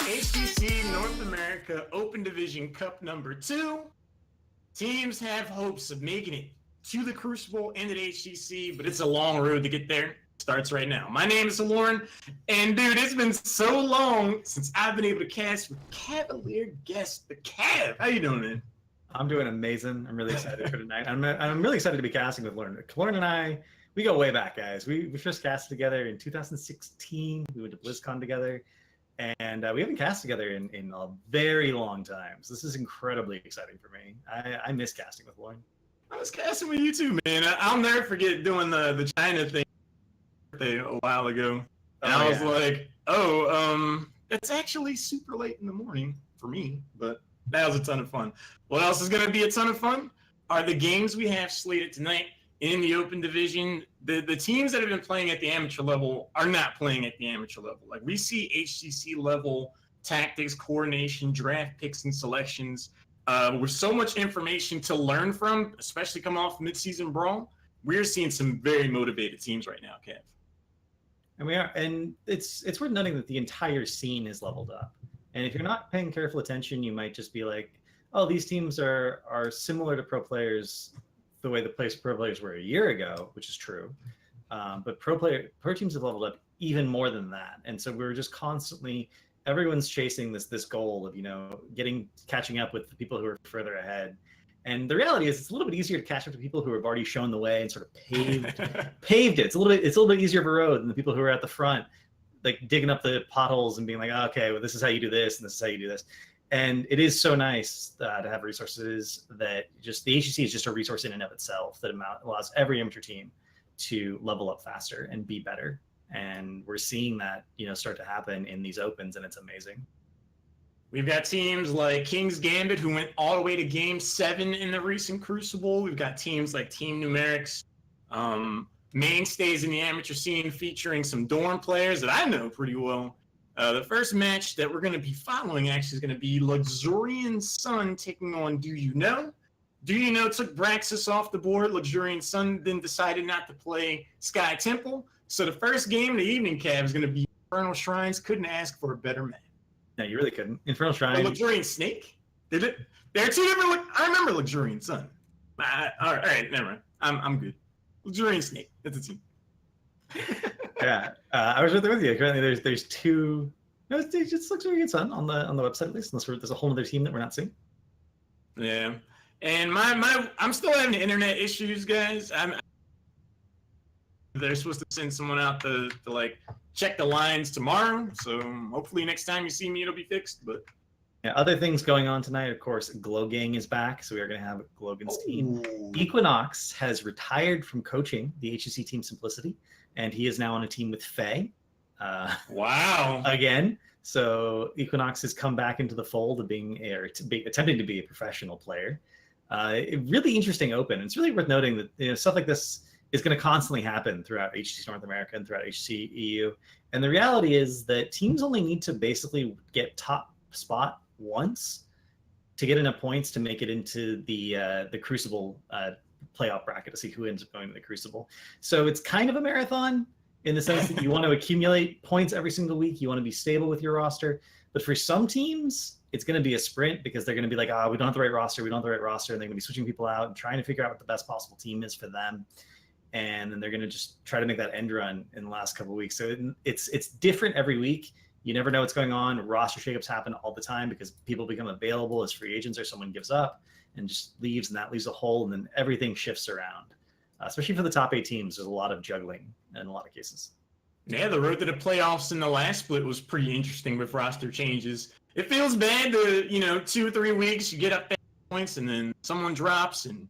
HGC North America Open Division Cup number 2. Teams have hopes of making it to the Crucible and at HGC, but it's a long road to get there. Starts right now. My name is Halorin, and dude, it's been so long since I've been able to cast with Cavalierguest, the Cav. How you doing, man? I'm doing amazing. I'm really excited for tonight. I'm really excited to be casting with Lauren. Lauren and I, we go way back, guys. We first casted together in 2016. We went to BlizzCon together, and we haven't cast together in a very long time. So this is incredibly exciting for me. I miss casting with Lauren. I was casting with you too, man. I'll never forget doing the China thing a while ago. And I was like, it's actually super late in the morning for me, but that was a ton of fun. What else is going to be a ton of fun are the games we have slated tonight in the Open Division. The teams that have been playing at the amateur level are not playing at the amateur level. Like, we see HGC level tactics, coordination, draft picks, and selections with so much information to learn from, especially coming off mid-season brawl. We're seeing some very motivated teams right now, Kev. And we are, and it's worth noting that the entire scene is leveled up. And if you're not paying careful attention, you might just be like, oh, these teams are similar to pro players the way the pro players were a year ago, which is true. But pro teams have leveled up even more than that. And so we're just constantly, everyone's chasing this goal of, catching up with the people who are further ahead. And the reality is, it's a little bit easier to catch up to people who have already shown the way and sort of paved it. It's a little bit easier of a road than the people who are at the front, like digging up the potholes and being like, okay, well, this is how you do this, and this is how you do this. And it is so nice to have resources that just the HGC is just a resource in and of itself that allows every amateur team to level up faster and be better. And we're seeing that, start to happen in these opens, and it's amazing. We've got teams like King's Gambit, who went all the way to Game 7 in the recent Crucible. We've got teams like Team Numerics, mainstays in the amateur scene, featuring some Dorm players that I know pretty well. The first match that we're going to be following actually is going to be Luxorian Sun taking on Do You Know? Do You Know took Braxis off the board. Luxorian Sun then decided not to play Sky Temple. So the first game of the evening, Cav, is going to be Infernal Shrines. Couldn't ask for a better match. No, you really couldn't. Infernal Shrine. Luxorian Snake? Did it? There are two different. I remember Luxorian Sun. All right, never mind. I'm good. Luxorian Snake. That's a team. Yeah, I was right there with you. Currently, there's two. No, it just looks really good, Sun, on the website at least. Unless there's a whole other team that we're not seeing. Yeah, and I'm still having internet issues, guys. They're supposed to send someone out to like check the lines tomorrow. So hopefully next time you see me, it'll be fixed. But yeah, other things going on tonight, of course, Glowgang is back, so we are going to have Glowgan's team. Equinox has retired from coaching the HGC team Simplicity, and he is now on a team with Faye. Wow! Again, so Equinox has come back into the fold of attempting to be a professional player. Really interesting open. It's really worth noting that stuff like this is going to constantly happen throughout HGC North America and throughout HGC EU. And the reality is that teams only need to basically get top spot once to get enough points to make it into the Crucible playoff bracket to see who ends up going to the Crucible. So it's kind of a marathon in the sense that you want to accumulate points every single week. You want to be stable with your roster. But for some teams, it's going to be a sprint because they're going to be like, we don't have the right roster. We don't have the right roster. And they're going to be switching people out and trying to figure out what the best possible team is for them. And then they're going to just try to make that end run in the last couple of weeks. So it's different every week. You never know what's going on. Roster shakeups happen all the time because people become available as free agents or someone gives up and just leaves, and that leaves a hole, and then everything shifts around. Especially for the top 8 teams, there's a lot of juggling in a lot of cases. Yeah, the road to the playoffs in the last split was pretty interesting with roster changes. It feels bad to, 2 or 3 weeks, you get up 10 points, and then someone drops, and,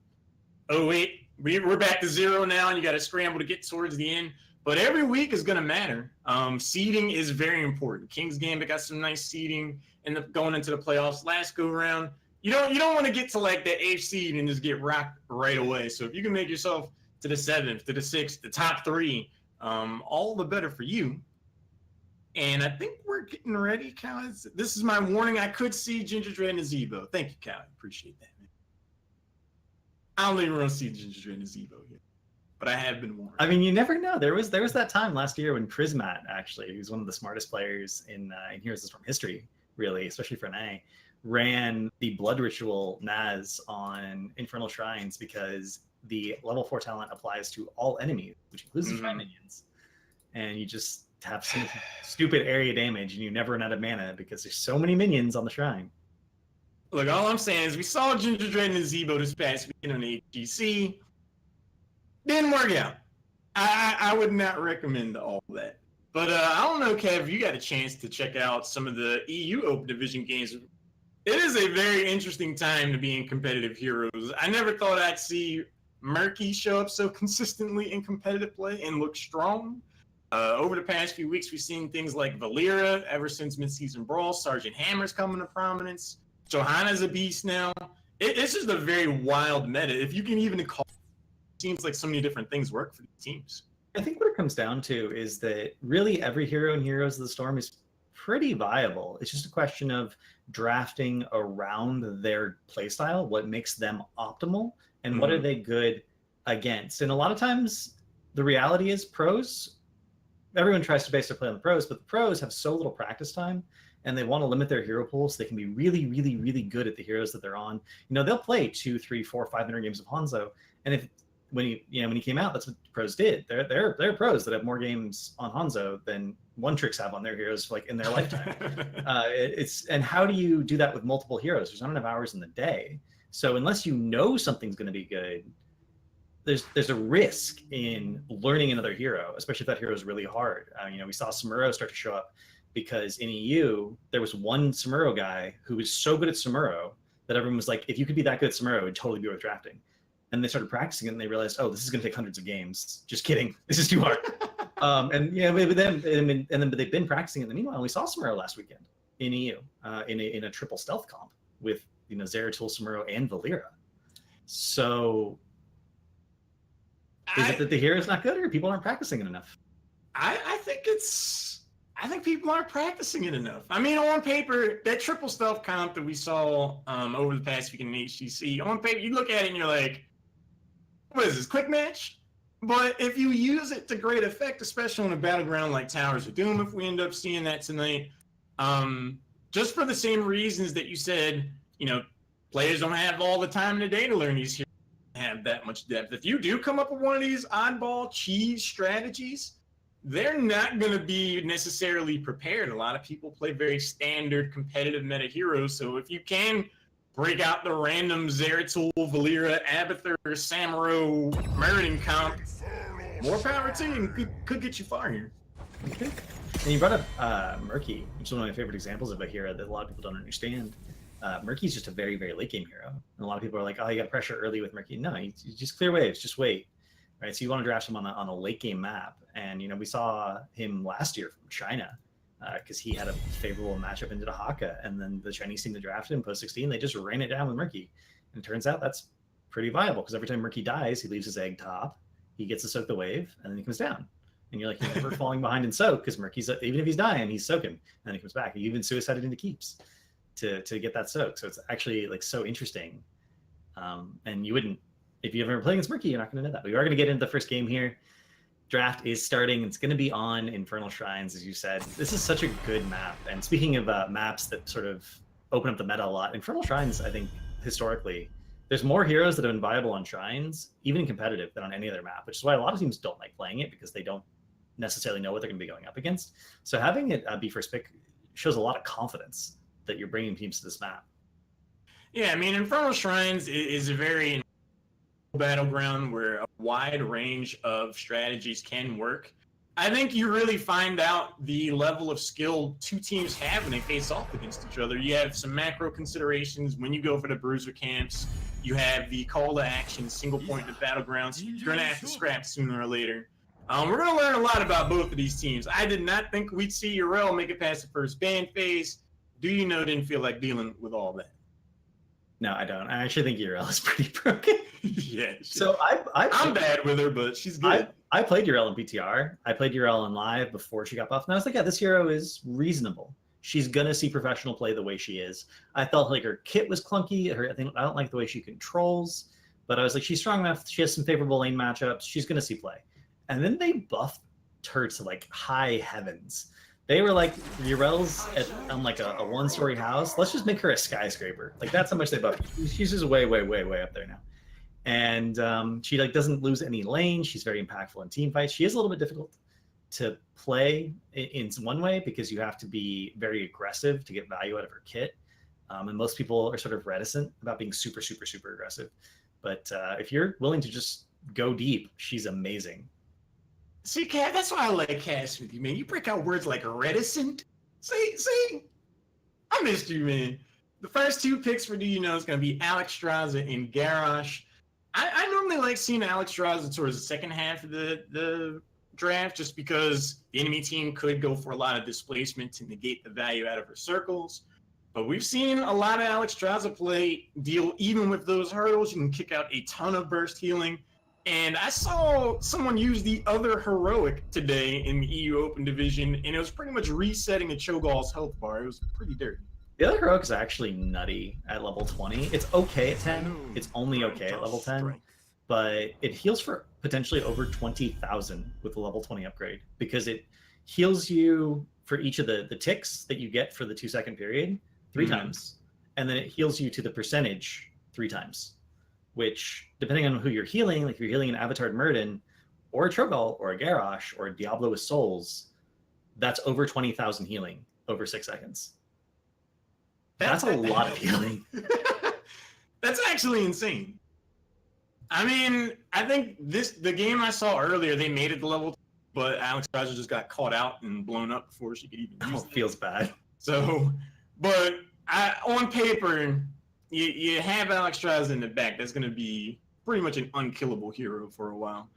oh, wait, we're back to 0 now, and you got to scramble to get towards the end. But every week is going to matter. Seeding is very important. King's Gambit got some nice seeding going into the playoffs. Last go round, you don't want to get to like that 8th seed and just get rocked right away. So if you can make yourself to the 7th, to the 6th, the top 3, all the better for you. And I think we're getting ready, Kyle. This is my warning. I could see Ginger Dread and Zebo. Thank you, Kyle. Appreciate that, man. I don't even want to see Ginger Dread and Zebo here, but I have been warned. I mean, you never know. There was that time last year when Prismat, actually, who's one of the smartest players in Heroes from history, really, especially for an A, ran the Blood Ritual Naz on Infernal Shrines because the level 4 talent applies to all enemies, which includes the shrine minions. And you just have some stupid area damage, and you never run out of mana because there's so many minions on the shrine. Look, all I'm saying is we saw Ginger Dread and Zebo this past weekend on the HGC. Didn't work out. I would not recommend all that. But I don't know, Kev, you got a chance to check out some of the EU Open Division games. It is a very interesting time to be in competitive heroes. I never thought I'd see Murky show up so consistently in competitive play and look strong. Over the past few weeks, we've seen things like Valera ever since Midseason Brawl. Sergeant Hammer's coming to prominence. Johanna's a beast now. It's just a very wild meta. If you can even call it, seems like so many different things work for these teams. I think what it comes down to is that really every hero in Heroes of the Storm is pretty viable. It's just a question of drafting around their playstyle, what makes them optimal, and what are they good against. And a lot of times, the reality is pros, everyone tries to base their play on the pros, but the pros have so little practice time, and they want to limit their hero pool so they can be really, really, really good at the heroes that they're on. You know, they'll play 2, 3, 4, 500 games of Hanzo, and when he came out, that's what pros did. They're pros that have more games on Hanzo than One Tricks have on their heroes like in their lifetime. And how do you do that with multiple heroes? There's not enough hours in the day, so unless you know something's going to be good, there's a risk in learning another hero, especially if that hero is really hard. We saw Samuro start to show up because in EU there was one Samuro guy who was so good at Samuro that everyone was like, if you could be that good at Samuro, it would totally be worth drafting. And they started practicing it, and they realized, oh, this is going to take hundreds of games. Just kidding, this is too hard. But they've been practicing it. In the meanwhile, we saw Samuro last weekend in EU in a triple stealth comp with Zeratul, Samuro, and Valera. So is it that the hero is not good, or people aren't practicing it enough? I think people aren't practicing it enough. I mean, on paper, that triple stealth comp that we saw over the past weekend in HGC, on paper, you look at it and you're like, what is this, quick match? But if you use it to great effect, especially on a battleground like Towers of Doom, if we end up seeing that tonight, just for the same reasons that you said, players don't have all the time in the day to learn these heroes, have that much depth. If you do come up with one of these oddball cheese strategies, they're not going to be necessarily prepared. A lot of people play very standard competitive meta heroes, so if you can break out the random Zeratul, Valera, Abathur, Samuro, Meriden comp, more power to you, and could get you far here. Okay. And you brought up Murky, which is one of my favorite examples of a hero that a lot of people don't understand. Murky's just a very, very late game hero. And a lot of people are like, oh, you got pressure early with Murky. No, you just clear waves, just wait. Right, so you want to draft him on a late game map, and we saw him last year from China because he had a favorable matchup into Haka, and then the Chinese team that drafted him post 16, they just ran it down with Murky, and it turns out that's pretty viable because every time Murky dies, he leaves his egg top, he gets to soak the wave, and then he comes down, and you're like, you're never falling behind in soak because Murky's even if he's dying, he's soaking, and then he comes back. He even suicided into keeps to get that soak, so it's actually like so interesting, and you wouldn't. If you ever play against Murky, you're not going to know that. But we are going to get into the first game here. Draft is starting. It's going to be on Infernal Shrines, as you said. This is such a good map. And speaking of maps that sort of open up the meta a lot, Infernal Shrines, I think, historically, there's more heroes that have been viable on Shrines, even in competitive, than on any other map, which is why a lot of teams don't like playing it because they don't necessarily know what they're going to be going up against. So having it be first pick shows a lot of confidence that you're bringing teams to this map. Yeah, I mean, Infernal Shrines is a very battleground where a wide range of strategies can work. I think you really find out the level of skill two teams have when they face off against each other. You have some macro considerations when you go for the bruiser camps. You have the call to action, single point to battlegrounds. You're going to have to scrap sooner or later. We're going to learn a lot about both of these teams. I did not think we'd see Urel make it past the first ban phase. Didn't feel like dealing with all that. No, I don't. I actually think Urel is pretty broken. Yeah. So I'm bad with her, but she's good. I played Urel in PTR. I played Urel in live before she got buffed, and I was like, yeah, this hero is reasonable. She's gonna see professional play the way she is. I felt like her kit was clunky. I don't like the way she controls, but I was like, she's strong enough. She has some favorable lane matchups. She's gonna see play. And then they buffed her to like high heavens. They were like, Urel's on like a one-story house. Let's just make her a skyscraper. Like that's how much they buff. She's just way up there now. And she like doesn't lose any lane. She's very impactful in team fights. She is a little bit difficult to play in one way because you have to be very aggressive to get value out of her kit. And most people are sort of reticent about being super aggressive. But if you're willing to just go deep, she's amazing. See, Cat, that's why I like casting with you, man. You break out words like reticent. See, I missed you, man. The first 2 picks for Do You Know is going to be Alexstrasza and Garrosh. I normally like seeing Alexstrasza towards the second half of the draft just because the enemy team could go for a lot of displacement to negate the value out of her circles. But we've seen a lot of Alexstrasza play deal even with those hurdles. You can kick out a ton of burst healing. And I saw someone use the other heroic today in the EU Open Division, and it was pretty much resetting a Cho'Gall's health bar. It was pretty dirty. The other heroic is actually nutty at level 20. It's okay at 10. It's only okay at level 10. But it heals for potentially over 20,000 with the level 20 upgrade because it heals you for each of the ticks that you get for the 2-second period 3 times. And then it heals you to the percentage 3 times. Which, depending on who you're healing, like if you're healing an Avatar Murden, or a Cho'Gall, or a Garrosh, or a Diablo with Souls, that's over 20,000 healing over 6 seconds. That's a lot of healing. That's actually insane. I mean, I think the game I saw earlier, they made it the level, but Alexstrasza just got caught out and blown up before she could even use it. Feels bad. So, but on paper, you have Alexstrasza in the back. That's going to be pretty much an unkillable hero for a while.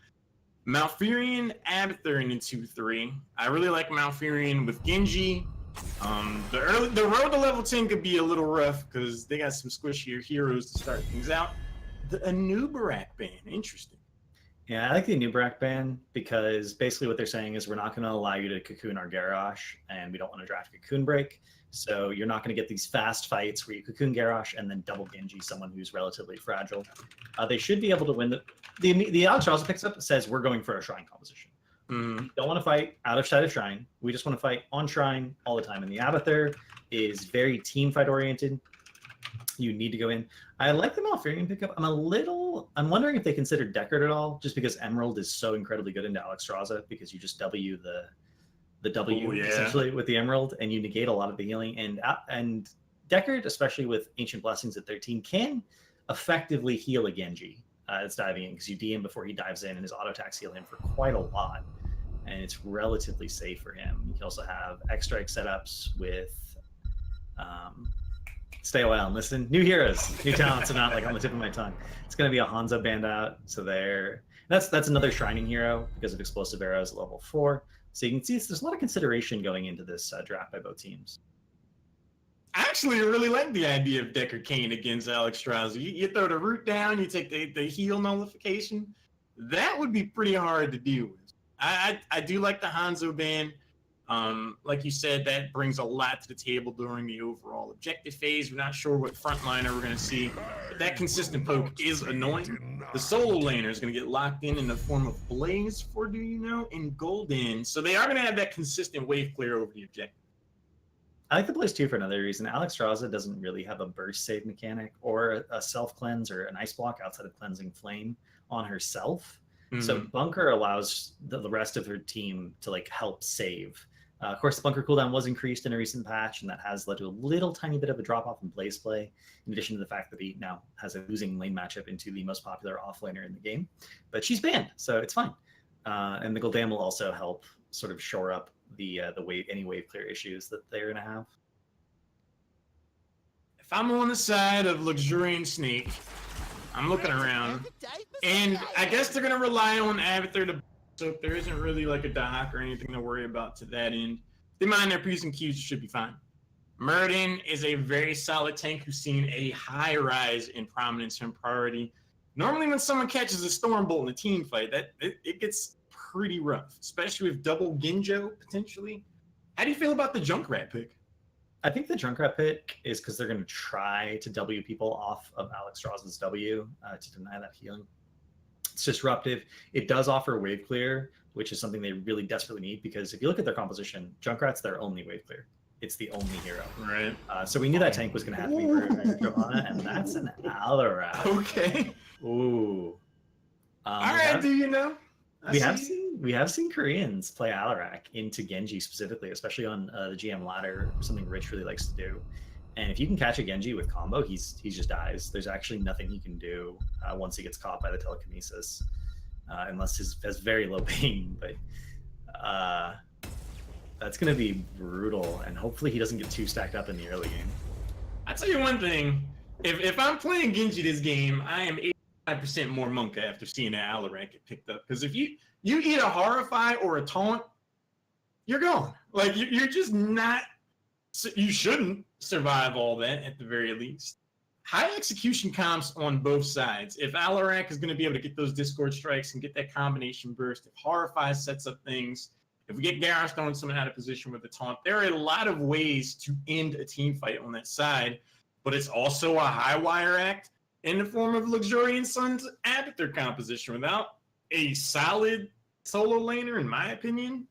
Malfurion, Abathur in the 2-3. I really like Malfurion with Genji. The road to level 10 could be a little rough because they got some squishier heroes to start things out. The Anubarak ban, interesting. Yeah, I like the Anubarak ban because basically what they're saying is we're not going to allow you to cocoon our Garrosh, and we don't want to draft Cocoon Break. So you're not going to get these fast fights where you cocoon Garrosh and then double Genji someone who's relatively fragile. They should be able to win the Alexstrasza picks up says we're going for a shrine composition. Don't want to fight out of sight of shrine. We just want to fight on shrine all the time. And the Abathur is very team fight oriented. You need to go in. I like the Malfurion pickup. I'm wondering if they consider Deckard at all, just because Emerald is so incredibly good into Alexstrasza because you just W the W essentially with the Emerald, and you negate a lot of the healing. And Deckard, especially with Ancient Blessings at 13, can effectively heal a Genji that's diving in because you DM before he dives in, and his auto attacks heal him for quite a lot, and it's relatively safe for him. You can also have extra setups with stay a while and listen. New heroes, new talents are not like on the tip of my tongue. It's going to be a Hanzo band out, so that's another Shrining hero because of Explosive Arrows at level 4. So you can see there's a lot of consideration going into this draft by both teams. I actually really like the idea of Deckard Cain against Alexstrasza. You throw the root down, you take the heal nullification. That would be pretty hard to deal with. I do like the Hanzo ban. Like you said, that brings a lot to the table during the overall objective phase. We're not sure what frontliner we're going to see, but that consistent poke is annoying. The solo laner is going to get locked in the form of Blaze for Do You Know and Golden. So they are going to have that consistent wave clear over the objective. I like the Blaze too for another reason. Alexstrasza doesn't really have a burst save mechanic or a self cleanse or an ice block outside of Cleansing Flame on herself. So Bunker allows the rest of her team to like help save. Of course, the Bunker cooldown was increased in a recent patch, and that has led to a little tiny bit of a drop-off in Blaze play, in addition to the fact that he now has a losing lane matchup into the most popular offlaner in the game. But she's banned, so it's fine. And the Gul'dan will also help sort of shore up the any wave clear issues that they're going to have. If I'm on the side of Luxorian Snake, I'm looking around, and I guess they're going to rely on Abathur to. So if there isn't really like a Dahak or anything to worry about to that end, they mind their P's and Q's, should be fine. Murden is a very solid tank who's seen a high rise in prominence and priority. Normally when someone catches a Stormbolt in a team fight, it gets pretty rough, especially with double Ginjo potentially. How do you feel about the Junkrat pick? I think the Junkrat pick is because they're going to try to W people off of Alexstrasza's W to deny that healing. It's disruptive. It does offer wave clear, which is something they really desperately need, because if you look at their composition, Junkrat's their only wave clear. It's the only hero. Right. So we knew that tank was going to have to be very Johanna, and that's an Alarak. Okay. Ooh. All right, do you know? We have seen Koreans play Alarak into Genji specifically, especially on the GM ladder, something Rich really likes to do. And if you can catch a Genji with combo, he just dies. There's actually nothing he can do once he gets caught by the telekinesis, unless he has very low ping. But that's going to be brutal, and hopefully he doesn't get too stacked up in the early game. I'll tell you one thing. If I'm playing Genji this game, I am 85% more Monka after seeing that Alarak get picked up. Because if you eat a Horrify or a Taunt, you're gone. Like, you're just not... You shouldn't survive all that, at the very least. High execution comps on both sides. If Alarak is going to be able to get those Discord strikes and get that combination burst, if Horrify sets up things, if we get Garrosh throwing someone out of position with the taunt, there are a lot of ways to end a team fight on that side, but it's also a high wire act in the form of Luxorian Sun's Abathur composition. Without a solid solo laner, in my opinion,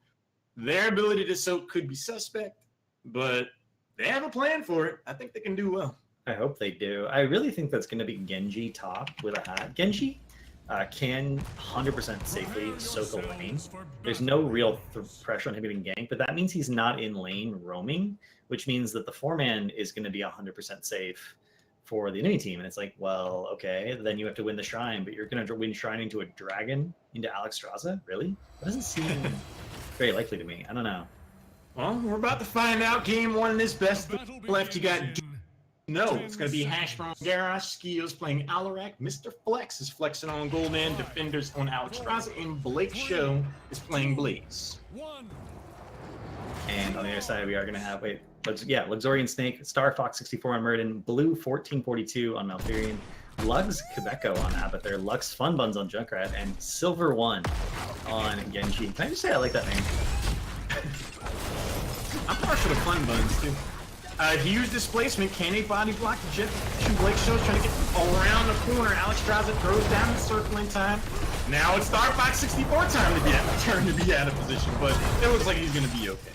their ability to soak could be suspect, but they have a plan for it. I think they can do well. I hope they do. I really think that's going to be Genji top with a hat. Genji can 100% safely soak a lane. There's no real pressure on him getting ganked, but that means he's not in lane roaming, which means that the 4-man is going to be 100% safe for the enemy team. And it's like, well, okay, then you have to win the shrine, but you're going to win shrine into a dragon, into Alexstrasza? Really? That doesn't seem very likely to me. I don't know. Well, we're about to find out. Game 1 in this best left. You got... No, it's going to be Hashbrown Garrosh, Skio's playing Alarak, Mr. Flex is flexing on Golden, Defenders on Alexstrasza, and Blake Show is playing Blaze. And on the other side, we are going to have, Luxorian Snake, Star Fox 64 on Murden, Blue 1442 on Malfurion, Lux Quebeco on Abathur, Lux Fun Buns on Junkrat, and Silver 1 on Genji. Can I just say I like that name? I'm partial to Fun Buns, too. Huge displacement. Can a body block the jet? Blake Show's trying to get around the corner. Alexstrasza throws down the circle in time. Now it's Star Fox 64 time to be out of position, but it looks like he's going to be okay.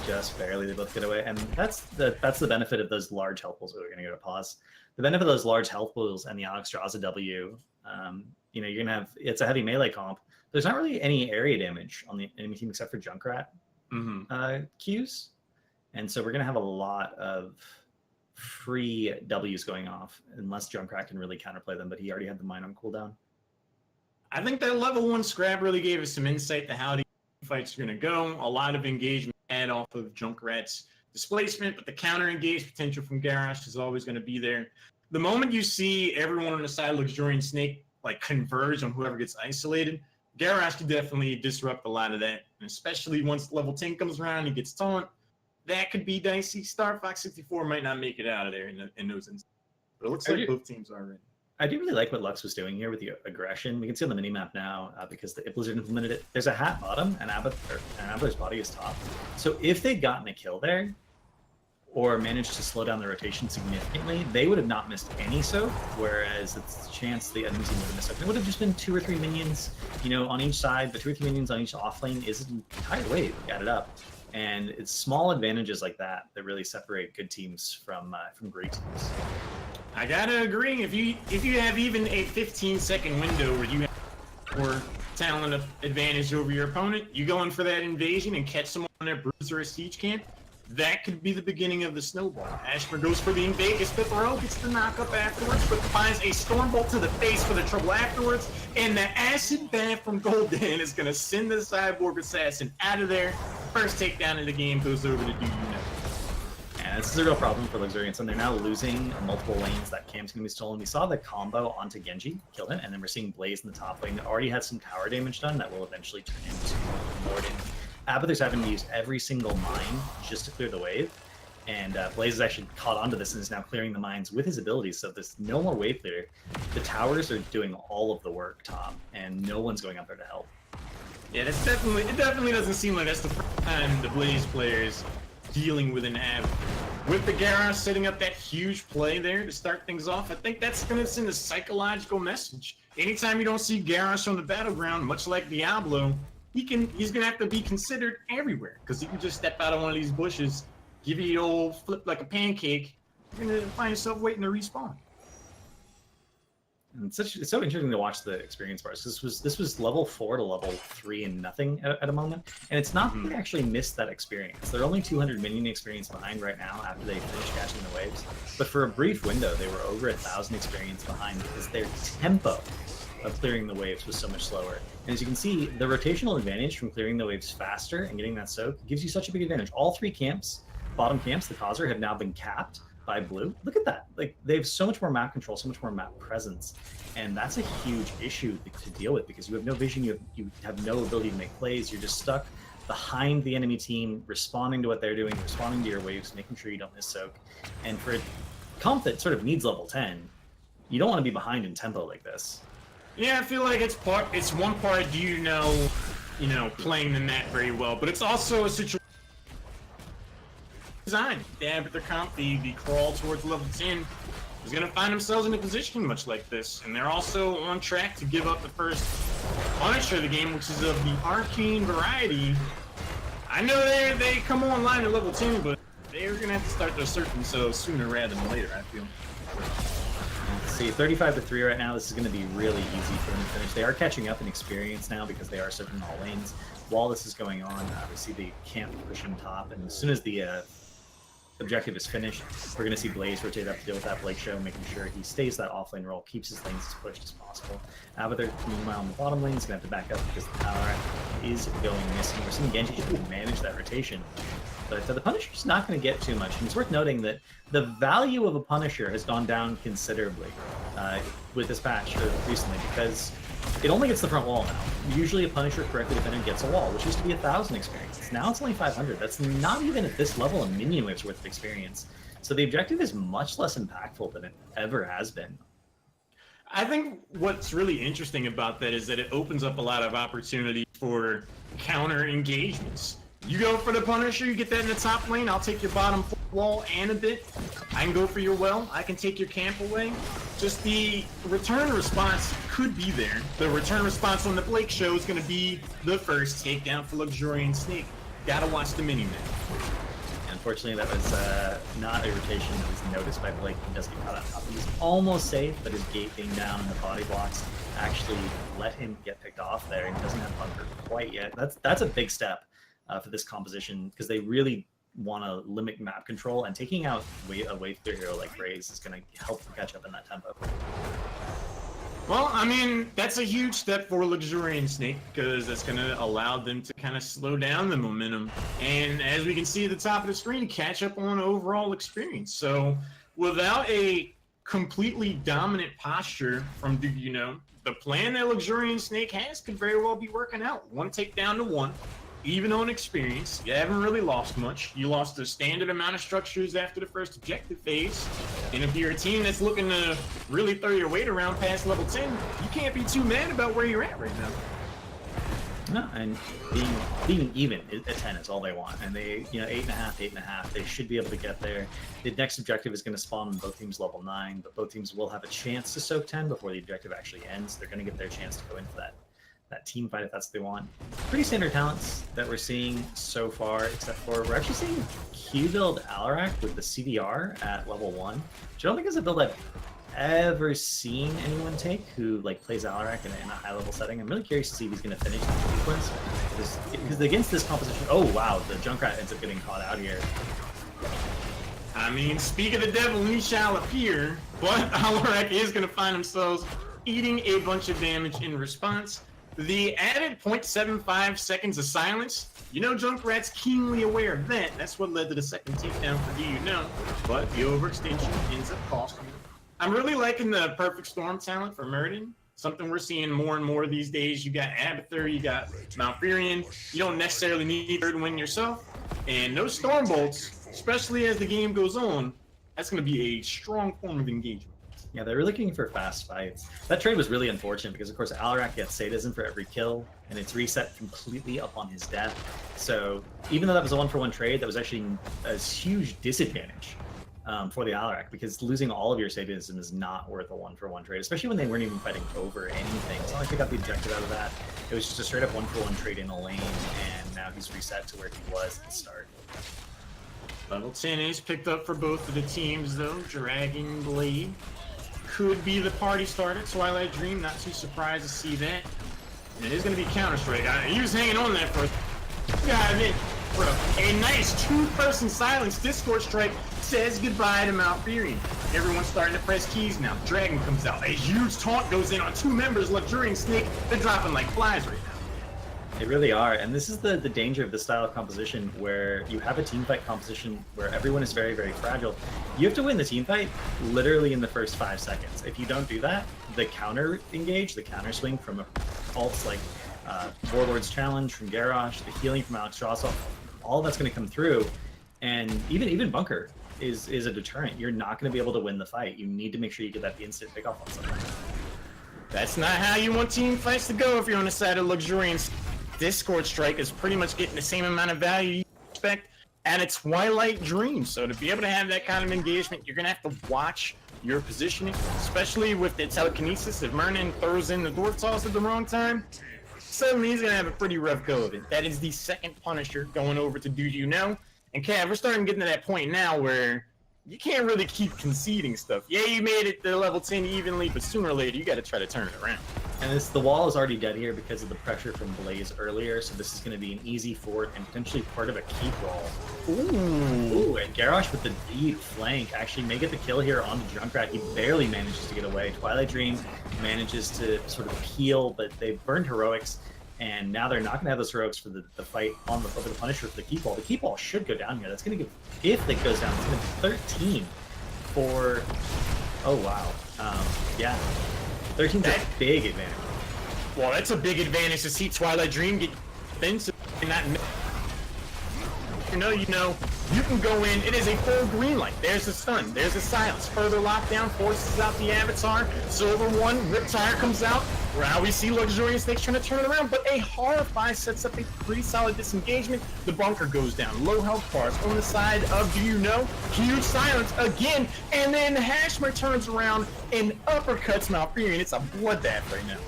Just barely. They both get away, and that's the benefit of those large health pools. We're going to go to pause. The benefit of those large health pools and the Alexstrasza W, you're going to have, it's a heavy melee comp. There's not really any area damage on the enemy team except for Junkrat Qs. And so we're going to have a lot of free Ws going off, unless Junkrat can really counterplay them, but he already had the mine on cooldown. I think that level 1 scrap really gave us some insight to how the fights are going to go. A lot of engagement had off of Junkrat's displacement, but the counter-engage potential from Garrosh is always going to be there. The moment you see everyone on the side of Luxorian Snake converge on whoever gets isolated, Garrosh can definitely disrupt a lot of that, and especially once level 10 comes around and he gets taunt. That could be dicey. Star Fox 64 might not make it out of there in those instances. But it looks like both teams are ready. I do really like what Lux was doing here with the aggression. We can see on the minimap now, because the Blizzard implemented it. There's a hat bottom, and Abathur's body is top. So if they'd gotten a kill there, or managed to slow down the rotation significantly, they would have not missed any soak, whereas it's a chance the enemy team would have missed soak. It would have just been 2 or 3 minions, on each side, but 2 or 3 minions on each off lane is an entire wave, added up. And it's small advantages like that that really separate good teams from great teams. I gotta agree. If you have even a 15-second window where you have more talent advantage over your opponent, you go in for that invasion and catch someone on their bruiser or siege camp, that could be the beginning of the snowball. Ashmer goes for the invade, gets the throw, gets the knock-up afterwards, but finds a Stormbolt to the face for the trouble afterwards, and the acid bath from Golden is going to send the Cyborg Assassin out of there. First takedown of the game goes over to Do You Know. And this is a real problem for Luxorian, and they're now losing multiple lanes. That camp's going to be stolen. We saw the combo onto Genji, killed him, and then we're seeing Blaze in the top lane that already had some tower damage done that will eventually turn into Morden. Abathur's having to use every single mine just to clear the wave, and Blaze has actually caught onto this and is now clearing the mines with his abilities, so there's no more wave clear. The towers are doing all of the work, Tom, and no one's going up there to help. Yeah, it definitely doesn't seem like that's the first time the Blaze players dealing with an Abathur. with the Gyarados setting up that huge play there to start things off, I think that's going to send a psychological message. Anytime you don't see Gyarados on the battleground, much like Diablo, he's going to have to be considered everywhere, because he can just step out of one of these bushes, give you the old flip like a pancake, you're going to find yourself waiting to respawn. And it's so interesting to watch the experience bars. This was level 4 to level 3 and nothing at a moment, and it's not that they actually missed that experience. They're only 200 minion experience behind right now after they finished catching the waves, but for a brief window they were over 1,000 experience behind because their tempo of clearing the waves was so much slower. And as you can see, the rotational advantage from clearing the waves faster and getting that soak gives you such a big advantage. All 3 camps, bottom camps, the causer, have now been capped by blue. Look at that. Like, they have so much more map control, so much more map presence, and that's a huge issue to deal with because you have no vision, you have no ability to make plays. You're just stuck behind the enemy team, responding to what they're doing, responding to your waves, making sure you don't miss soak. And for a comp that sort of needs level 10, you don't want to be behind in tempo like this. Yeah, I feel like it's one part you know, playing the map very well, but it's also a situation design. They have their comp, the crawl towards level 10 is going to find themselves in a position much like this, and they're also on track to give up the first Punisher of the game, which is of the arcane variety. I know they come online at level 10, but they're going to have to start to assert themselves sooner rather than later, I feel. Let's see, 35-3 right now. This is going to be really easy for them to finish. They are catching up in experience now because they are circling all lanes. While this is going on, we see the camp pushing top, and as soon as the objective is finished, we're going to see Blaze rotate up to deal with that Blake Show, making sure he stays that offlane role, keeps his lanes as pushed as possible. Avatar, meanwhile, on the bottom lane is going to have to back up because the power is going missing. We're seeing Genji just manage that rotation. But the Punisher's not going to get too much. And it's worth noting that the value of a Punisher has gone down considerably with this patch recently because it only gets the front wall now. Usually a Punisher correctly defended gets a wall, which used to be 1,000 experience. Now it's only 500. That's not even at this level a minion wave's worth of experience. So the objective is much less impactful than it ever has been. I think what's really interesting about that is that it opens up a lot of opportunity for counter engagements. You go for the Punisher, you get that in the top lane, I'll take your bottom wall and a bit. I can go for your well, I can take your camp away. Just the return response could be there. The return response on the Blake Show is going to be the first takedown for Luxorian Snake. Gotta watch the mini-map. Unfortunately, that was not a rotation that was noticed by Blake. He does get caught on top. He's almost safe, but his gate being down and the body blocks actually let him get picked off there, and he doesn't have bunker quite yet. That's a big step for this composition because they really want to limit map control, and taking out a wave clear hero like Raze is going to help them catch up in that tempo. Well, I mean, that's a huge step for Luxorian Snake because that's going to allow them to kind of slow down the momentum. And as we can see at the top of the screen, catch up on overall experience. So without a completely dominant posture from, the plan that Luxorian Snake has could very well be working out. One takedown to one. Even on experience, you haven't really lost much. You lost a standard amount of structures after the first objective phase. And if you're a team that's looking to really throw your weight around past level 10, you can't be too mad about where you're at right now. No, and being even at 10 is all they want. And they, 8.5, they should be able to get there. The next objective is going to spawn on both teams level 9, but both teams will have a chance to soak 10 before the objective actually ends. They're going to get their chance to go into that team fight if that's what they want. Pretty standard talents that we're seeing so far, except for we're actually seeing Q build Alarak with the CDR at level 1, which I don't think is a build I've ever seen anyone take who plays Alarak in a high level setting. I'm really curious to see if he's going to finish the sequence because against this composition, oh wow, the Junkrat ends up getting caught out here. I mean, speak of the devil, he shall appear, but Alarak is going to find themselves eating a bunch of damage in response. The added 0.75 seconds of silence, Junkrat's keenly aware of that. That's what led to the second takedown for but the overextension ends up costing him. I'm really liking the Perfect Storm talent for Murden. Something we're seeing more and more these days. You got Abathur, you got Malfurion. You don't necessarily need third win yourself. And those Storm Bolts, especially as the game goes on, that's going to be a strong form of engagement. Yeah, they're really looking for fast fights. That trade was really unfortunate because, of course, Alarak gets sadism for every kill, and it's reset completely upon his death. So even though that was a 1-for-1 trade, that was actually a huge disadvantage for the Alarak, because losing all of your sadism is not worth a 1-for-1 trade, especially when they weren't even fighting over anything. It's not like they got the objective out of that. It was just a straight-up 1-for-1 trade in a lane, and now he's reset to where he was at the start. Level 10 is picked up for both of the teams, though. Dragon Blade could be the party starter. Twilight Dream, not too surprised to see that. And it is going to be Counter-Strike. He was hanging on there for bro. A nice two-person silence. Discord Strike says goodbye to Malfurion. Everyone's starting to press keys now. Dragon comes out. A huge taunt goes in on two members. Luxurian Snake, they're dropping like flies right now. They really are, and this is the danger of this style of composition, where you have a teamfight composition where everyone is very, very fragile. You have to win the teamfight literally in the first 5 seconds. If you don't do that, the counter engage, the counter swing from ults like Warlord's Challenge from Garrosh, the healing from Alex Drossel, all that's going to come through, and even Bunker is a deterrent. You're not going to be able to win the fight. You need to make sure you get that instant pick off on something. That's not how you want team fights to go if you're on the side of Luxurians. Discord Strike is pretty much getting the same amount of value you expect at a Twilight Dream. So to be able to have that kind of engagement, you're going to have to watch your positioning, especially with the telekinesis. If Mernon throws in the Dwarf Toss at the wrong time, suddenly he's going to have a pretty rough go of it. That is the second Punisher going over to Do You Know. And Cav, we're starting getting to that point now where you can't really keep conceding stuff. Yeah, you made it to level 10 evenly, but sooner or later you got to try to turn it around. And the wall is already dead here because of the pressure from Blaze earlier, so this is going to be an easy fort and potentially part of a keep roll. Ooh, and Garrosh with the deep flank actually may get the kill here on the Junkrat. He barely manages to get away. Twilight Dream manages to sort of heal, but they burned heroics, and now they're not going to have those heroics for the fight over the Punisher for the keep wall. The keep wall should go down here. That's going to give, if it goes down, it's going to be 13 for, oh wow, yeah. 13's a big advantage. Well, that's a big advantage to see Twilight Dream get defensive and not. You know, you can go in. It is a full green light. There's a stun. There's a silence. Further lockdown forces out the Avatar. Silver one, Riptire comes out. Now we see Luxurian Snakes trying to turn it around, but a Horrify sets up a pretty solid disengagement. The bunker goes down. Low health bars on the side of Do You Know. Huge silence again, and then Hashmer turns around and uppercuts Malfurion. It's a bloodbath right now.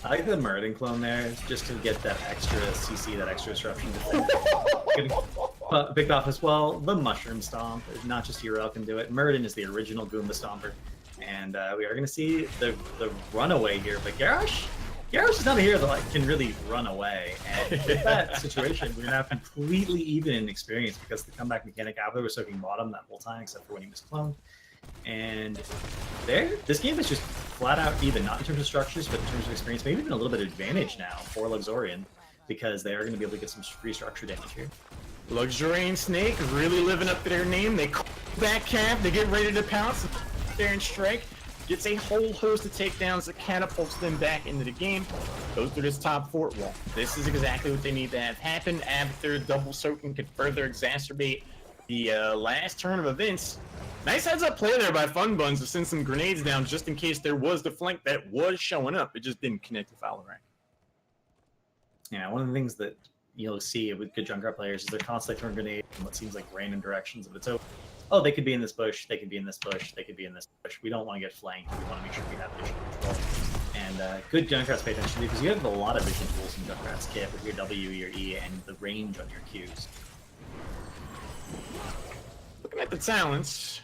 I like the Muradin clone there, just to get that extra CC, that extra disruption. Picked off as well. The Mushroom Stomp, not just Hero can do it. Muradin is the original Goomba Stomper. And we are going to see the runaway here, but Garrosh is not a hero that can really run away. And with that situation, we're going to have completely even in experience because the comeback mechanic, Abler was soaking bottom that whole time, except for when he was cloned. And this game is just flat out even, not in terms of structures, but in terms of experience, maybe even a little bit of advantage now for Luxorian, because they are going to be able to get some free structure damage here. Luxurian Snake really living up to their name. They call back camp, they get ready to pounce there and strike. Gets a whole host of takedowns that catapults them back into the game. Goes through this top fort wall. This is exactly what they need to have happen. After double soaking could further exacerbate the last turn of events. Nice heads up play there by Fun Buns to send some grenades down just in case there was the flank that was showing up. It just didn't connect with Valorant. Yeah, one of the things that you'll see with good Junkrat players is they're constantly throwing grenades in what seems like random directions. But it's oh, they could be in this bush, they could be in this bush, they could be in this bush. We don't want to get flanked. We want to make sure we have vision control. And good Junkrats pay attention to because you have a lot of vision tools in Junkrats kit with your W, your E, and the range on your Qs. Looking at the talents,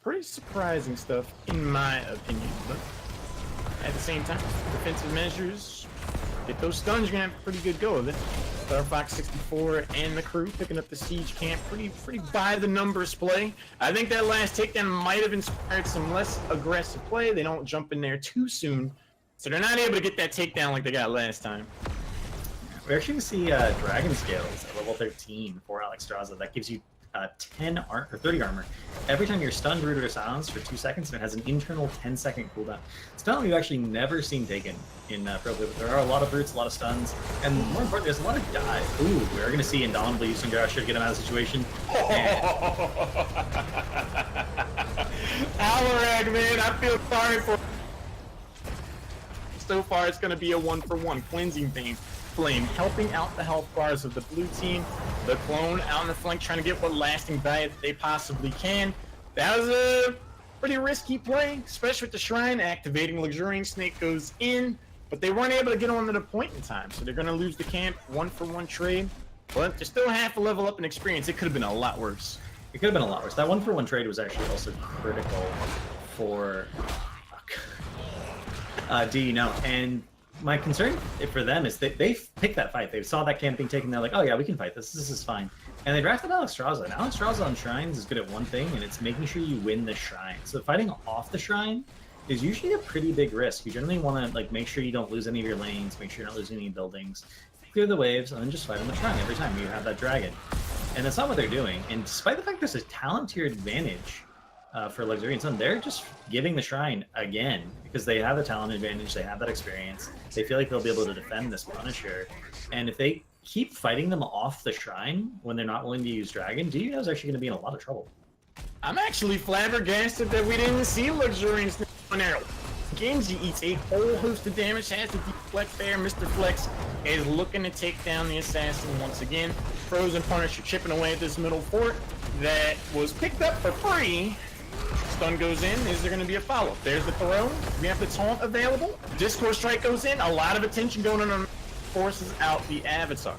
pretty surprising stuff in my opinion, but at the same time, defensive measures, get those stuns, you're gonna have a pretty good go of it. Starfox 64 and the crew picking up the siege camp, pretty by the numbers play. I think that last takedown might have inspired some less aggressive play. They don't jump in there too soon, so they're not able to get that takedown like they got last time. We're actually going to see Dragon Scales at level 13 for Alex Straza. That gives you 30 armor every time you're stunned, rooted, or silenced for 2 seconds, and it has an internal 10-second cooldown. It's not we've actually never seen taken in Pro Blue, but there are a lot of roots, a lot of stuns, and more importantly, there's a lot of dive. Ooh, we're going to see Indomitable using Garrosh should get him out of the situation. Alarak, man, I feel sorry for. So far, it's going to be a 1-for-1 cleansing flame, helping out the health bars of the blue team. The clone out in the flank trying to get what lasting value that they possibly can. That was a pretty risky play, especially with the shrine activating. Luxurian Snake goes in, but they weren't able to get on to the point in time, so they're going to lose the camp. 1-for-1 trade, but they're still half a level up in experience. It could have been a lot worse. It could have been a lot worse. That 1-for-1 trade was actually also critical for do you know? And my concern for them is that they picked that fight. They saw that camp being taken. They're like, oh yeah, we can fight this. This is fine. And they drafted Alexstrasza. And Alexstrasza on shrines is good at one thing, and it's making sure you win the shrine. So fighting off the shrine is usually a pretty big risk. You generally want to like make sure you don't lose any of your lanes, make sure you're not losing any buildings, clear the waves, and then just fight on the shrine every time you have that dragon. And that's not what they're doing. And despite the fact there's a talent tier advantage for Luxorian Sun, they're just giving the shrine again because they have the talent advantage, they have that experience, they feel like they'll be able to defend this Punisher. And if they keep fighting them off the shrine when they're not willing to use Dragon, DUNO is actually going to be in a lot of trouble. I'm actually flabbergasted that we didn't see Luxurian on arrow. Genji eats a whole host of damage, has to deflect there. Mr. Flex is looking to take down the assassin once again. Frozen Punisher chipping away at this middle fort that was picked up for free. Stun goes in. Is there going to be a follow-up? There's the throw. We have the taunt available. Discord Strike goes in. A lot of attention going on. Forces out the Avatar.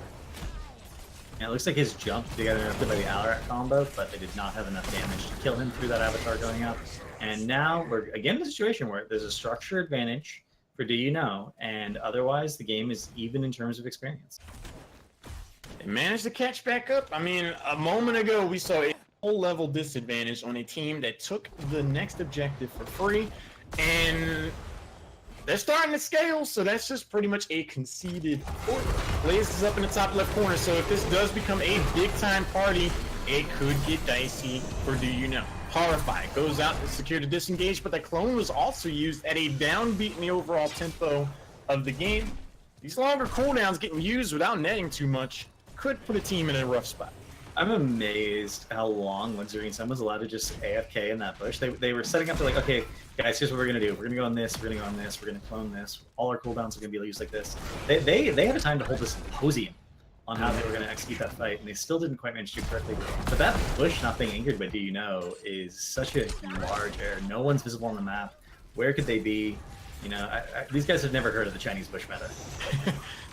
And it looks like his jump together interrupted by the Alarak combo, but they did not have enough damage to kill him through that Avatar going up. And now we're again in a situation where there's a structure advantage for DUNO, and otherwise the game is even in terms of experience. They managed to catch back up. I mean, a moment ago we saw a whole level disadvantage on a team that took the next objective for free, and they're starting to scale, so that's just pretty much a conceded fort. Blaze is up in the top left corner, so if this does become a big-time party, it could get dicey for DUNO. Horrify goes out to secure the disengage, but the clone was also used at a downbeat in the overall tempo of the game. These longer cooldowns getting used without netting too much could put a team in a rough spot. I'm amazed how long Luxurian Sun was allowed to just AFK in that bush. They were setting up to like, okay, guys, here's what we're gonna do. We're gonna go on this, we're gonna go on this, we're gonna clone this. All our cooldowns are gonna be used like this. They had a time to hold this symposium on how they were gonna execute that fight, and they still didn't quite manage to do correctly. But that bush not being anchored by DUNO is such a large error. No one's visible on the map. Where could they be? You know, these guys have never heard of the Chinese bush meta.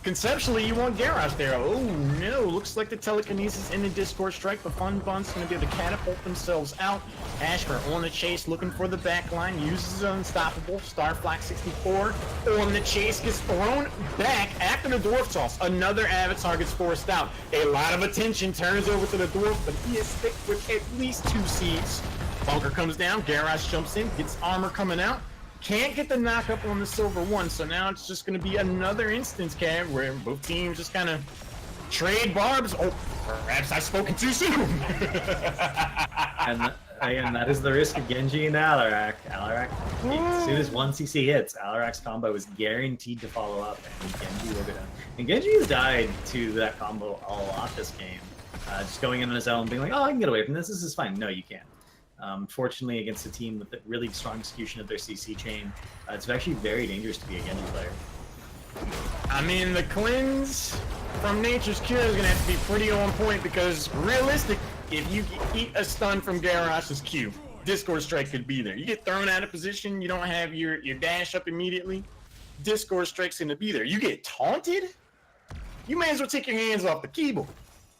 Conceptually, you want Garrosh there. Oh no, looks like the telekinesis in the Discord Strike. The Fun Bun's going to be able to catapult themselves out. Ashmer on the chase, looking for the back line, uses his Unstoppable. Starflax 64 on the chase, gets thrown back after the Dwarf Toss. Another Avatar gets forced out. A lot of attention turns over to the Dwarf, but he is stick with at least 2 seeds. Bunker comes down, Garrosh jumps in, gets armor coming out. Can't get the knock up on the silver one, so now it's just going to be another instance, Cav, where both teams just kind of trade barbs. Oh, perhaps I've spoken too soon. And that is the risk of Genji and Alarak. As soon as one CC hits, Alarak's combo is guaranteed to follow up, and Genji will go down. And Genji has died to that combo a lot this game. Just going in on his own, being like, oh, I can get away from this. This is fine. No, you can't. Fortunately, against a team with a really strong execution of their CC chain, it's actually very dangerous to be a Genji player. I mean, the cleanse from Nature's Cure is going to have to be pretty on point because, realistic, if you eat a stun from Garrosh's Q, Discord Strike could be there. You get thrown out of position, you don't have your dash up immediately, Discord Strike's going to be there. You get taunted, you may as well take your hands off the keyboard.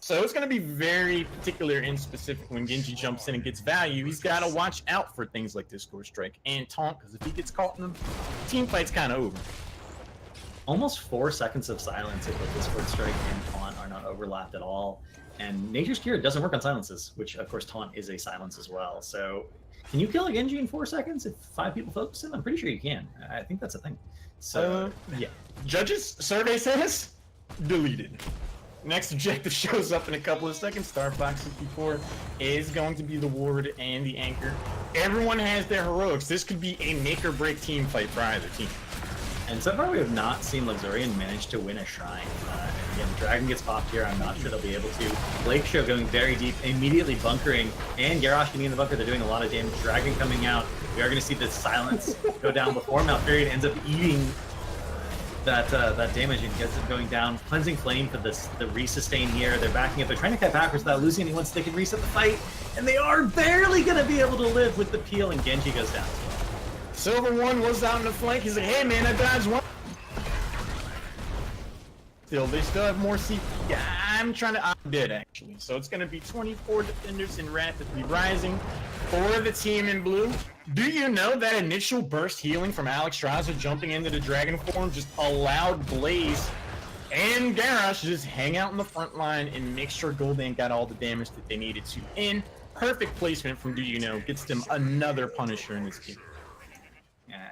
So it's going to be very particular and specific when Genji jumps in and gets value. He's got to watch out for things like Discord Strike and taunt, because if he gets caught in them, team fight's kind of over. Almost 4 seconds of silence if both Discord Strike and taunt are not overlapped at all. And Nature's Cure doesn't work on silences, which of course taunt is a silence as well. So can you kill a Genji in 4 seconds if 5 people focus him? I'm pretty sure you can. I think that's a thing. So yeah. Judges, survey says, deleted. Next objective shows up in a couple of seconds. Starfox 64 is going to be the ward and the anchor. Everyone has their heroics. This could be a make or break team fight for either team. And so far we have not seen Luxorian manage to win a shrine. Again, Dragon gets popped here. I'm not sure they'll be able to. Blake Show going very deep, immediately bunkering, and Garrosh getting in the bunker. They're doing a lot of damage. Dragon coming out. We are going to see the silence go down before Malfurion ends up eating that damage and gets it going down. Cleansing Flame for the resustain here. They're backing up. They're trying to cut backwards without losing anyone so they can reset the fight. And they are barely going to be able to live with the peel, and Genji goes down. Silver One was out in the flank. He's like, hey man, I dodged one. They still have more CP. Yeah, I'm dead actually. So it's gonna be 24 defenders and rapidly rising for the team in blue. Do you know that initial burst healing from Alex Straza jumping into the dragon form just allowed Blaze and Garrosh to just hang out in the front line and make sure Gul'dan got all the damage that they needed to. And perfect placement from Do You Know gets them another Punisher in this game.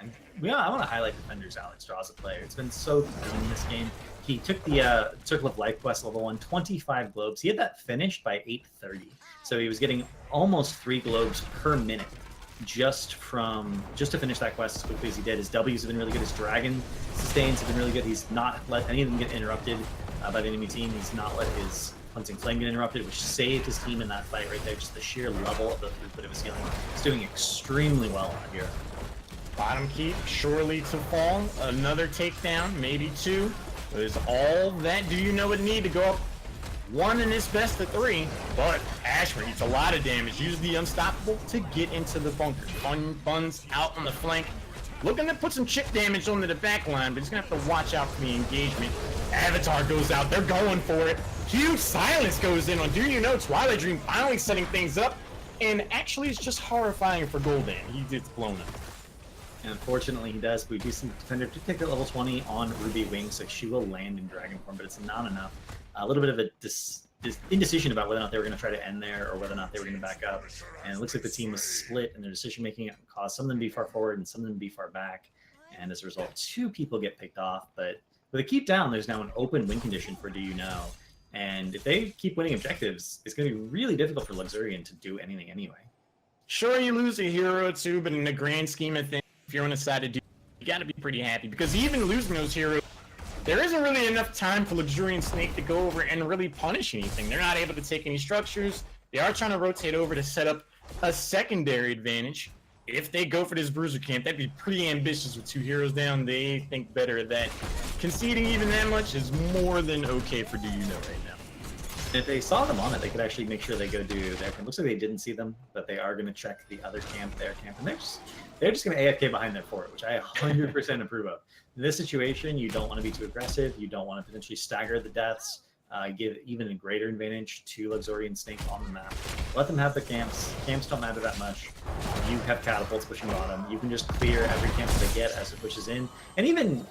And I want to highlight Defender's Alex Straza player. It's been so good in this game. He took the Circle of Life quest level 1, 25 globes. He had that finished by 8:30. So he was getting almost 3 globes per minute just to finish that quest as quickly as he did. His W's have been really good. His Dragon sustains have been really good. He's not let any of them get interrupted by the enemy team. He's not let his Cleansing Flame get interrupted, which saved his team in that fight right there. Just the sheer level of the throughput of his healing. He's doing extremely well on here. Bottom keep surely to fall. Another takedown, maybe 2. There's all that Do You Know would need to go up 1 in his best of 3. But Ashmer eats a lot of damage. Use the Unstoppable to get into the bunker. Buns out on the flank. Looking to put some chip damage onto the back line, but he's going to have to watch out for the engagement. Avatar goes out. They're going for it. Huge silence goes in on Do You Know. Twilight Dream finally setting things up. And actually, it's just horrifying for Gul'dan. He gets blown up. And unfortunately he does. We do see the Defender to take at level 20 on Ruby Wing, so she will land in Dragon form, but it's not enough. A little bit of a indecision about whether or not they were going to try to end there or whether or not they were going to back up. And it looks like the team was split in their decision making, caused some of them to be far forward and some of them to be far back. And as a result, 2 people get picked off. But with a keep down, there's now an open win condition for Do You Know. And if they keep winning objectives, it's going to be really difficult for Luxorian to do anything anyway. Sure, you lose a hero or 2, but in the grand scheme of things, if you're on the side of Do you got to be pretty happy, because even losing those heroes, there isn't really enough time for Luxurian Snake to go over and really punish anything. They're not able to take any structures. They are trying to rotate over to set up a secondary advantage. If they go for this bruiser camp, that'd be pretty ambitious with 2 heroes down. They think better of that. Conceding even that much is more than okay for Do You Know right now. If they saw them on it, they could actually make sure they go do their camp. Looks like they didn't see them, but they are going to check the other camp, their camp, and they're just going to AFK behind their fort, which I 100% approve of. In this situation, you don't want to be too aggressive. You don't want to potentially stagger the deaths, give even a greater advantage to Luxorian Snake on the map. Let them have the camps. Camps don't matter that much. You have catapults pushing bottom. You can just clear every camp that they get as it pushes in. And even,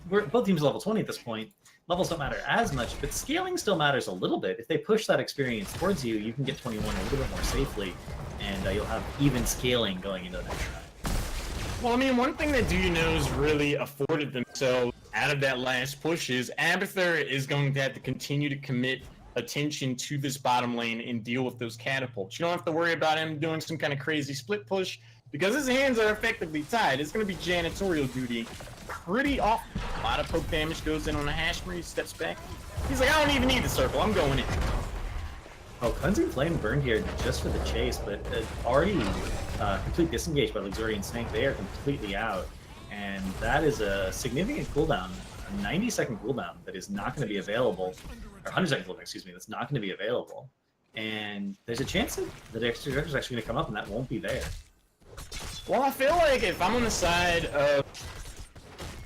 both teams are level 20 at this point. Levels don't matter as much, but scaling still matters a little bit. If they push that experience towards you, you can get 21 a little bit more safely, and you'll have even scaling going into the next round. Well, I mean, one thing that Do You Know's really afforded themselves out of that last push is Abathur is going to have to continue to commit attention to this bottom lane and deal with those catapults. You don't have to worry about him doing some kind of crazy split push because his hands are effectively tied. It's going to be janitorial duty pretty often. A lot of poke damage goes in on the Hashmer. He steps back. He's like, I don't even need the circle. I'm going in. Oh, Cleansing Flame burned here just for the chase, but already complete disengaged by Luxorian Snake. They are completely out, and that is a significant cooldown, a 90-second cooldown that is not going to be available, or 100-second cooldown, excuse me, that's not going to be available. And there's a chance that the extra director is actually going to come up, and that won't be there. Well, I feel like if I'm on the side of,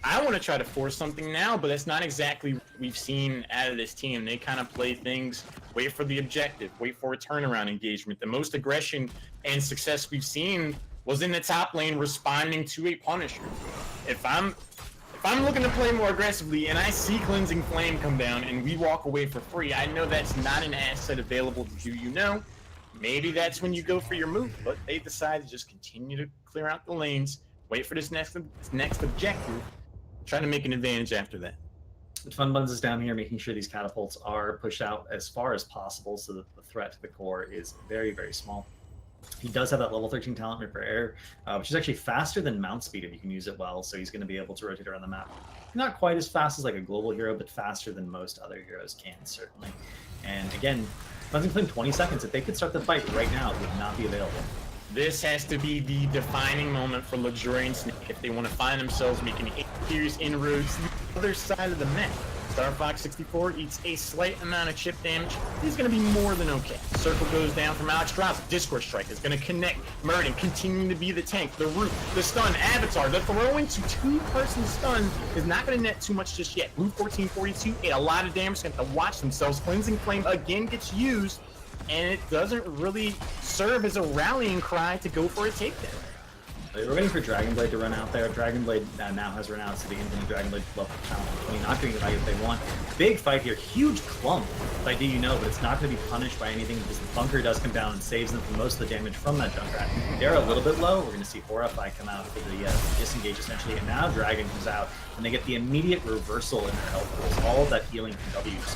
I want to try to force something now, but that's not exactly what we've seen out of this team. They kind of play things, wait for the objective, wait for a turnaround engagement. The most aggression and success we've seen was in the top lane responding to a Punisher. If I'm looking to play more aggressively and I see Cleansing Flame come down and we walk away for free, I know that's not an asset available to Do You Know. Maybe that's when you go for your move, but they decide to just continue to clear out the lanes, wait for this next objective, try to make an advantage after that. The Fun Buns is down here making sure these catapults are pushed out as far as possible so that the threat to the core is very, very small. He does have that level 13 talent repair, which is actually faster than mount speed if you can use it well, so he's going to be able to rotate around the map. Not quite as fast as like a global hero, but faster than most other heroes can, certainly. And again, Cleansing Flame 20 seconds. If they could start the fight right now, it would not be available. This has to be the defining moment for Luxorian Snake if they want to find themselves making serious inroads to the other side of the map. Star Fox 64 eats a slight amount of chip damage. He's going to be more than okay. Circle goes down from Alex Strauss. Discord Strike is going to connect. Murden continuing to be the tank. The root, the stun, Avatar. The throw into two-person stun is not going to net too much just yet. Blue 1442 ate a lot of damage. Going to have to watch themselves. Cleansing Flame again gets used, and it doesn't really serve as a rallying cry to go for a takedown. We're waiting for Dragonblade to run out there. Dragonblade now has run out, so the Infinite Dragonblade level talent 20, not doing the value that they want. Big fight here, huge clump by Do You Know, but it's not going to be punished by anything because the bunker does come down and saves them from most of the damage from that Junkrat. They're a little bit low. We're going to see Horrify come out for the disengage essentially, and now Dragon comes out, and they get the immediate reversal in their health pools. All of that healing from W's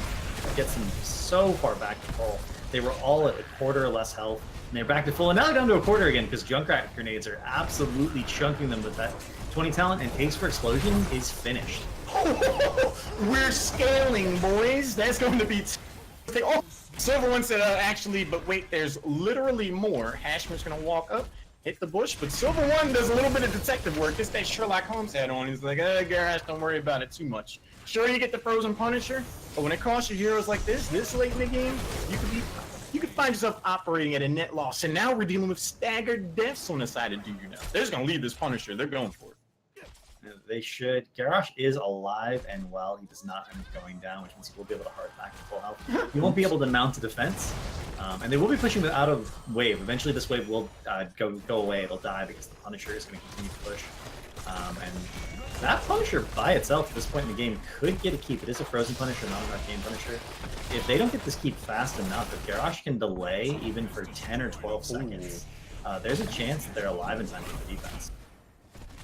gets them so far back to full. They were all at a quarter or less health. And they're back to full, and now they're down to a quarter again because Junkrat grenades are absolutely chunking them with that 20 talent, and Taste for Explosion is finished. We're scaling, boys. That's going to be... Oh, Silver One said, actually, but wait, there's literally more. Hashman's going to walk up, hit the bush, but Silver One does a little bit of detective work. This that Sherlock Holmes hat on. He's like, Garage, don't worry about it too much. Sure, you get the Frozen Punisher, but when it costs you heroes like this late in the game, you could find yourself operating at a net loss. And now we're dealing with staggered deaths on the side of Do You Know. They're just going to leave this Punisher. They're going for it. They should. Garrosh is alive and well. He does not end up going down, which means he will be able to hard back to full health. He won't be able to mount a defense. And they will be pushing out of wave. Eventually this wave will go away. It'll die because the Punisher is going to continue to push. And that Punisher by itself at this point in the game could get a keep. It is a Frozen Punisher, not an Arcane Punisher. If they don't get this keep fast enough, if Garrosh can delay even for 10 or 12 seconds, there's a chance that they're alive in time for the defense.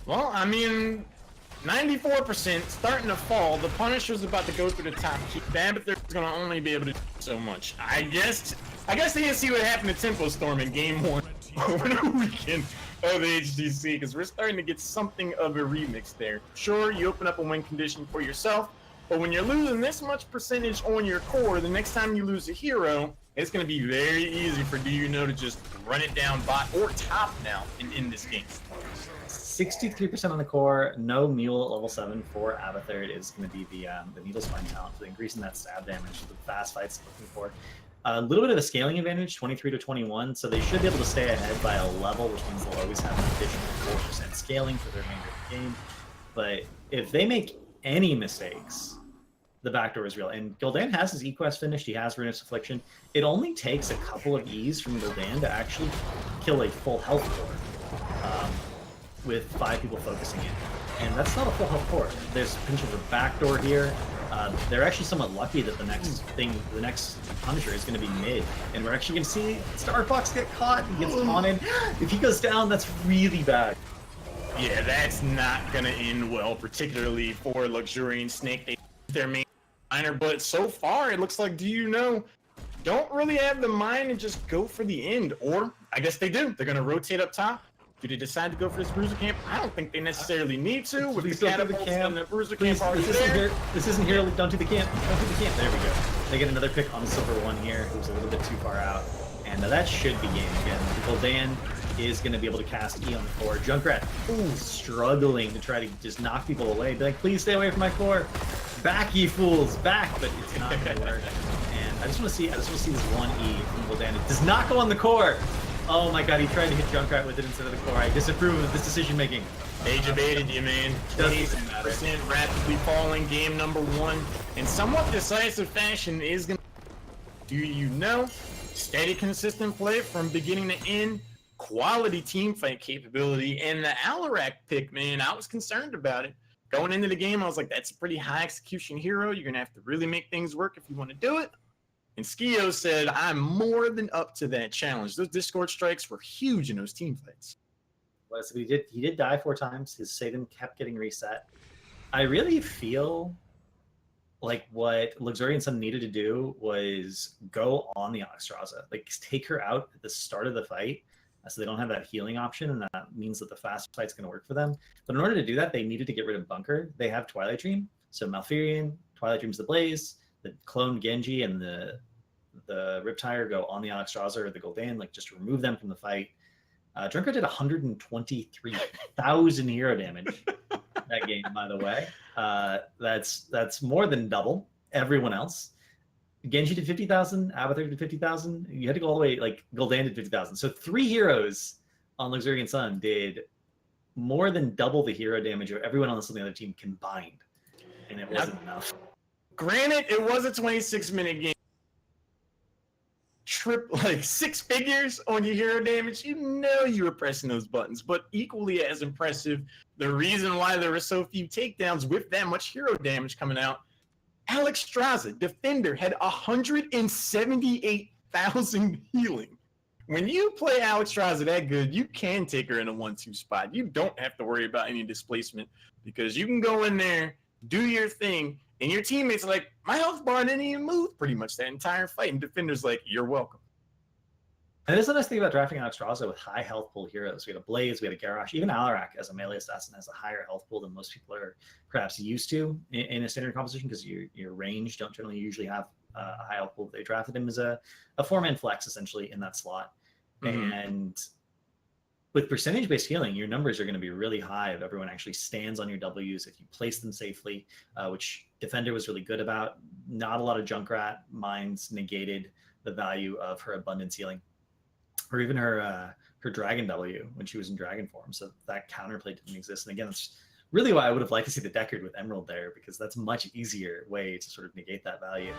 Well, I mean, 94% starting to fall. The Punisher's about to go through the top keep. Babbitt's going to only be able to do so much. I guess they didn't see what happened to Tempo Storm in Game 1 over the weekend of the HGC, because we're starting to get something of a remix there. Sure, you open up a win condition for yourself, but when you're losing this much percentage on your core, the next time you lose a hero, it's going to be very easy for Do You Know to just run it down bot or top now in this game. 63% on the core, no Mule at level 7 for Avatar. It is going to be the Needle Spine talent for increasing that stab damage, the fast fights looking for. A little bit of a scaling advantage, 23 to 21, so they should be able to stay ahead by a level, which means they'll always have an additional 4% scaling for the remainder of the game. But if they make any mistakes, the backdoor is real. And Gul'dan has his E-Quest finished, he has Ruinous Affliction. It only takes a couple of E's from Gul'dan to actually kill a full health core, with 5 people focusing in. And that's not a full health core. There's potential for backdoor here. They're actually somewhat lucky that the next Punisher is going to be mid, and we're actually going to see Star Fox get caught and gets taunted. If he goes down, that's really bad. Yeah, that's not going to end well, particularly for Luxurian Snake. They their main miner, but so far it looks like Do You Know don't really have the mind and just go for the end, or I guess they do. They're going to rotate up top. Do they decide to go for this bruiser camp? I don't think they necessarily need to. With the catapults and the bruiser camp already there. This isn't here. Don't do the camp. Don't do the camp. There we go. They get another pick on the Silver One here, who's a little bit too far out. And that should be game again. Gul'dan is going to be able to cast E on the core. Junkrat, struggling to try to just knock people away. Be like, please stay away from my core. Back, ye fools, back! But it's not going to work. And I just want to see this one E from Gul'dan. It does not go on the core. Oh my god, he tried to hit Junkrat with it instead of the core. I disapprove of this decision making. They debated you, man. 20% rapidly falling, game number 1. In somewhat decisive fashion is going to... Do You Know? Steady, consistent play from beginning to end. Quality team fight capability. And the Alarak pick, man, I was concerned about it. Going into the game, I was like, that's a pretty high execution hero. You're going to have to really make things work if you want to do it. And Skio said, I'm more than up to that challenge. Those Discord strikes were huge in those team fights. Well, so he did die 4 times. His saving kept getting reset. I really feel like what Luxorian Sun needed to do was go on the Oxtraza. Like, take her out at the start of the fight so they don't have that healing option, and that means that the fast fight's going to work for them. But in order to do that, they needed to get rid of Bunker. They have Twilight Dream, so Malfurion, Twilight Dream's the Blaze, the clone Genji, and the Riptire go on the Alexstrasza or the Gul'dan, like just remove them from the fight. Drunkard did 123,000 hero damage that game, by the way. That's more than double everyone else. Genji did 50,000, Abathur did 50,000. You had to go all the way, like Gul'dan did 50,000. So 3 heroes on Luxorian Sun did more than double the hero damage of everyone else on the other team combined, and it wasn't enough. Granted, it was a 26-minute game. Like 6 figures on your hero damage, you know you were pressing those buttons. But equally as impressive, the reason why there were so few takedowns with that much hero damage coming out, Alexstrasza, defender, had 178,000 healing. When you play Alexstrasza that good, you can take her in a 1-2 spot. You don't have to worry about any displacement because you can go in there, do your thing, and your teammates are like, my health bar didn't even move pretty much that entire fight. And defender's like, you're welcome. And that's the nice thing about drafting Alexstrasza with high health pool heroes. We had a Blaze, we had a Garrosh, even Alarak as a melee assassin has a higher health pool than most people are perhaps used to in a standard composition because your range don't generally usually have a high health pool. They drafted him as a 4-man flex essentially in that slot. Mm-hmm. And with percentage-based healing, your numbers are going to be really high if everyone actually stands on your Ws, if you place them safely, which Defender was really good about. Not a lot of Junkrat mines negated the value of her abundance healing, or even her Dragon W when she was in Dragon form. So that counterplay didn't exist. And again, that's really why I would have liked to see the Deckard with Emerald there, because that's a much easier way to sort of negate that value.